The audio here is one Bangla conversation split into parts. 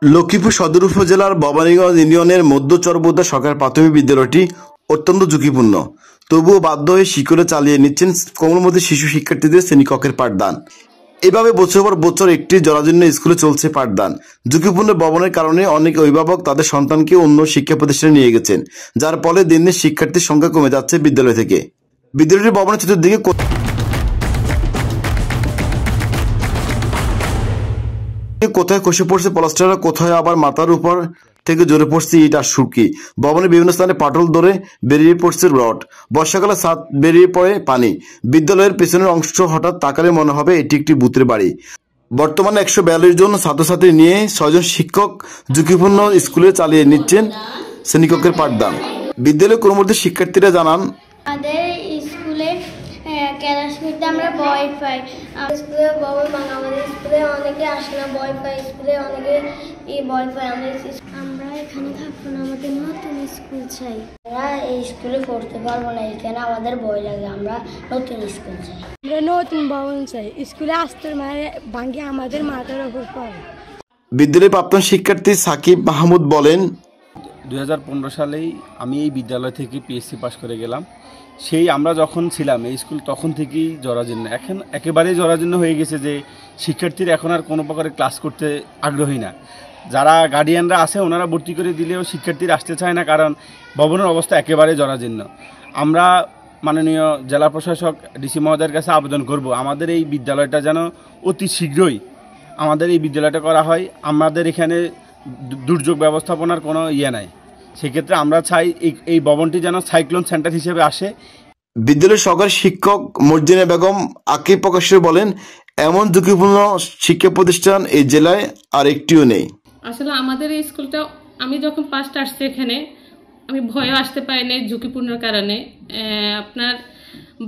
লক্ষ্মীপুর সদর উপজেলার ভবানীগঞ্জ ইউনিয়নের মধ্য চরবোদা সরকারি প্রাথমিক বিদ্যালয়টি অত্যন্ত ঝুঁকিপূর্ণ। তবুও বাধ্য হয়ে শিক্ষকরা চালিয়ে নিচ্ছেন কোমলমতি শিশু শিক্ষার্থীদের শ্রেণীকক্ষের পাঠদান। এভাবে বছর পর বছর একটি জরাজীর্ণ স্কুলে চলছে পাঠদান। ঝুঁকিপূর্ণ ভবনের কারণে অনেক অভিভাবক তাদের সন্তানকে অন্য শিক্ষা প্রতিষ্ঠানে নিয়ে গেছেন, যার ফলে দিন দিন শিক্ষার্থীর সংখ্যা কমে যাচ্ছে বিদ্যালয় থেকে। বিদ্যালয়টির ভবনের চতুর্দিকে কোথায় খসে পড়ছে প্লাস্টার, কোথায় আবার মাথার উপর থেকে জোরে পড়ছে ইট আর সুরকি। ভবনের বিভিন্ন স্থানে পাটল ধরে বেরিয়ে পড়ছে রড। বর্ষাকালে ছাদ বেরিয়ে পড়ে পানি। বিদ্যালয়ের পেছনের অংশ হঠাৎ তাকালে মনে হবে এটি একটি ভূতের বাড়ি। বর্তমানে 142 জন ছাত্রছাত্রী নিয়ে 6 জন শিক্ষক ঝুঁকিপূর্ণ স্কুলে চালিয়ে নিচ্ছেন শ্রেণীকক্ষের পাঠদান। বিদ্যালয়ের কর্মরত শিক্ষার্থীরা জানান, ক্লাস করতে আমরা ভয় পাই। স্কুলে আমাদের স্কুলে অনেকে আসে না, ভয় পাই। স্কুলে অনেকে ভয় পাই। আমরা এখানে থাকবো না, আমাদের নতুন স্কুল চাই। আমরা এই স্কুলে পড়তে পারবো না, এখানে আমাদের ভয় লাগে। আমরা নতুন স্কুল চাই, আমরা নতুন ভবন চাই। স্কুলে আসতে ভাঙ্গে আমাদের মাথার উপর পড়ে। বিদ্যালয়ের প্রাক্তন শিক্ষার্থী সাকিব মাহমুদ বলেন, 2015 সালেই আমি এই বিদ্যালয় থেকে পিএসসি পাস করে গেলাম। সেই আমরা যখন ছিলাম এই স্কুল তখন থেকেই জরাজীর্ণ, এখন একেবারেই জরাজীর্ণ হয়ে গেছে যে শিক্ষার্থীরা এখন আর কোনো প্রকারে ক্লাস করতে আগ্রহী না। যারা গার্ডিয়ানরা আছে ওনারা ভর্তি করে দিলেও শিক্ষার্থীরা আসতে চায় না, কারণ ভবনের অবস্থা একেবারে জরাজীর্ণ। আমরা মাননীয় জেলা প্রশাসক ডিসি মহোদয়ের কাছে আবেদন করব, আমাদের এই বিদ্যালয়টা যেন অতি শীঘ্রই আমাদের এই বিদ্যালয়টা করা হয়। আমাদের এখানে দুর্যোগ ব্যবস্থাপনার কোনো নাই, সেক্ষেত্রে আমরা চাই এই ভবনটি যেন সাইক্লোন সেন্টার হিসেবে আসে। বিদ্যালয়ের সহকারী শিক্ষক মর্জিনা বেগম আকিব প্রকাশের বলেন, এমন ঝুঁকিপূর্ণ শিক্ষা প্রতিষ্ঠান এই জেলায় আর একটিও নেই। আসলে আমাদের এই স্কুলটা আমি যখন ফার্স্ট আসছি এখানে আমি ভয়ে আসতে পারিনি ঝুঁকিপূর্ণর কারণে। আপনার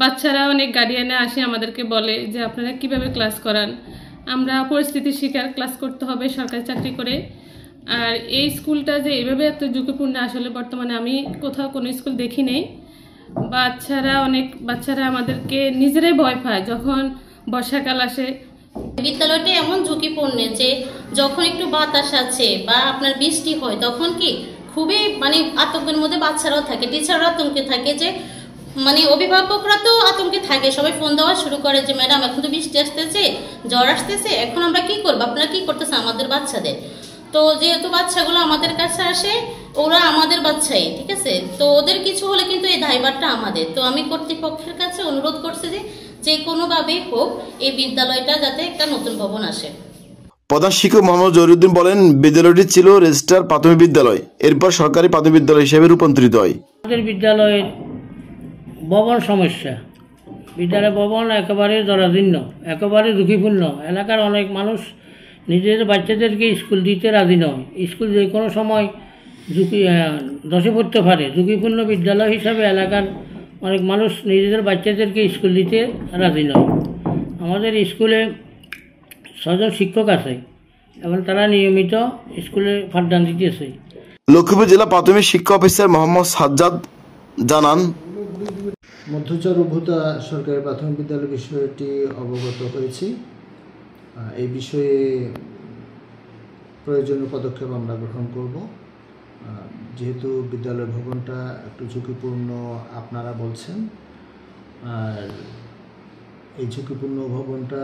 বাচ্চারা অনেক গার্ডিয়ানে আসে আমাদেরকে বলে যে আপনারা কিভাবে ক্লাস করান। আমরা পরিস্থিতি শিকার ক্লাস করতে হবে সরকারি চাকরি করে। আর এই স্কুলটা যে এভাবে এত ঝুঁকিপূর্ণ আসলে বর্তমানে আমি কোথাও কোনো স্কুল দেখি নেই। বাচ্চারা আমাদেরকে নিজেরাই ভয় পায় যখন বর্ষাকাল আসে। বিদ্যালয়টা এমন ঝুঁকিপূর্ণ যে যখন একটু বাতাস আছে বা আপনার বৃষ্টি হয় তখন কি খুবই আতঙ্কের মধ্যে বাচ্চারাও থাকে, টিচাররা আতঙ্কে থাকে, যে অভিভাবকরা তো আতঙ্কে থাকে। সবাই ফোন দেওয়া শুরু করে যে ম্যাডাম এখন তো বৃষ্টি আসতেছে, জ্বর আসতেছে, এখন আমরা কি করবো, আপনারা কি করতেছেন আমাদের বাচ্চাদের। তো যেহেতু বাচ্চাগুলো আমাদের কাছে আসে, ওরা আমাদের বাচ্চাই, ঠিক আছে, তো ওদের কিছু হলে কিন্তু এই দায়ভারটা আমাদের। তো আমি কর্তৃপক্ষের কাছে অনুরোধ করছি যে কোনোভাবেই হোক এই বিদ্যালয়টা যাতে একটা নতুন ভবন আসে। প্রধান শিক্ষক মোহাম্মদ জহিরুদ্দিন বলেন, বিদ্যালয়টি ছিল রেজিস্টার প্রাথমিক বিদ্যালয়, এরপর সরকারি প্রাথমিক বিদ্যালয় হিসেবে রূপান্তরিত হয়। আমাদের বিদ্যালয়ের ভবন সমস্যা, বিদ্যালয় ভবন একেবারে জরাজীর্ণ, একেবারে ঝুঁকিপূর্ণ। এলাকার অনেক মানুষ নিজেদের বাচ্চাদেরকে স্কুল দিতে রাজি নয়। স্কুল যে কোনো সময় ধসে পড়তে পারে। ঝুঁকিপূর্ণ বিদ্যালয় হিসাবে এলাকার অনেক মানুষ নিজেদের বাচ্চাদেরকে স্কুল দিতে রাজি নয়। আমাদের স্কুলে 6 জন শিক্ষক আছে এবং তারা নিয়মিত স্কুলে পাঠদান দিতেছে। লক্ষ্মীপুর জেলা প্রাথমিক শিক্ষা অফিসার মোহাম্মদ সাজ্জাদ জানান, মধ্যচর উভতা সরকারি প্রাথমিক বিদ্যালয় বিষয়টি অবগত হয়েছি। এই বিষয়ে প্রয়োজনীয় পদক্ষেপ আমরা গ্রহণ করব। যেহেতু বিদ্যালয় ভবনটা একটু ঝুঁকিপূর্ণ আপনারা বলছেন, আর এই ঝুঁকিপূর্ণ ভবনটা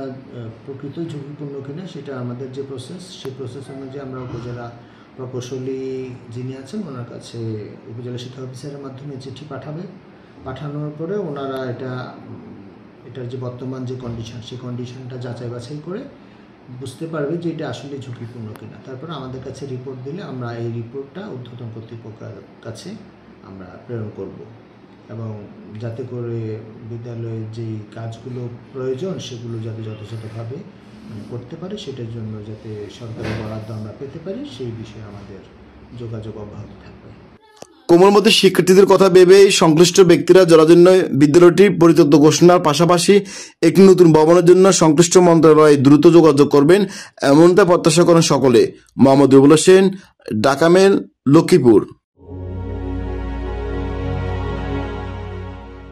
প্রকৃত ঝুঁকিপূর্ণ কিনা সেটা আমাদের যে প্রসেস, সেই প্রসেস অনুযায়ী আমরা উপজেলা প্রকৌশলী যিনি আছেন ওনার কাছে উপজেলা শিক্ষা অফিসারের মাধ্যমে চিঠি পাঠানোর পরে ওনারা এটার যে বর্তমান যে কন্ডিশন, সেই কন্ডিশনটা যাচাই বাছাই করে বুঝতে পারবে যে এটা আসলে ঝুঁকিপূর্ণ কিনা। তারপর আমাদের কাছে রিপোর্ট দিলে আমরা এই রিপোর্টটা ঊর্ধ্বতন কর্তৃপক্ষের কাছে আমরা প্রেরণ করব, এবং যাতে করে বিদ্যালয়ের যে কাজগুলো প্রয়োজন সেগুলো যাতে যথাযথভাবে করতে পারে, সেটার জন্য যাতে সরকারি বরাদ্দ আমরা পেতে পারি, সেই বিষয়ে আমাদের যোগাযোগ অব্যাহত থাকবে। কোমলমতি শিক্ষার্থীদের কথা ভেবে সংশ্লিষ্ট ব্যক্তিরা জরাজীর্ণ বিদ্যালয়টি পরিত্যক্ত ঘোষণার পাশাপাশি একটি নতুন ভবনের জন্য সংশ্লিষ্ট মন্ত্রণালয়ে দ্রুত যোগাযোগ করবেন, এমনটা প্রত্যাশা করেন সকলে। মোহাম্মদ রুবুল হোসেন, ঢাকা মেল, লক্ষ্মীপুর।